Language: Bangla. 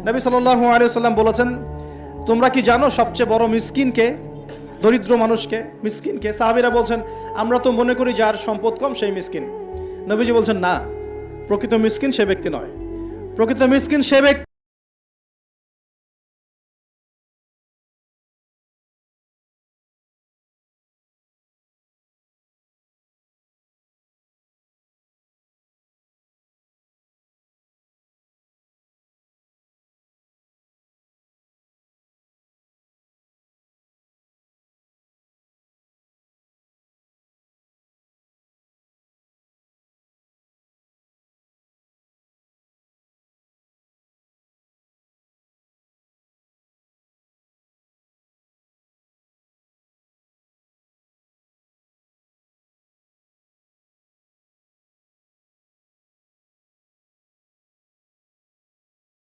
নবী সাল্লাল্লাহু আলাইহি ওয়াসাল্লাম বলেছেন, তোমরা কি জানো সবচেয়ে বড় মিসকিনকে, দরিদ্র মানুষকে, মিসকিনকে? সাহাবীরা বলছেন, আমরা তো মনে করি যার সম্পদ কম সেই মিসকিন। নবীজি বলছেন, না, প্রকৃত মিসকিন সে ব্যক্তি নয়। প্রকৃত মিসকিন সে ব্যক্তি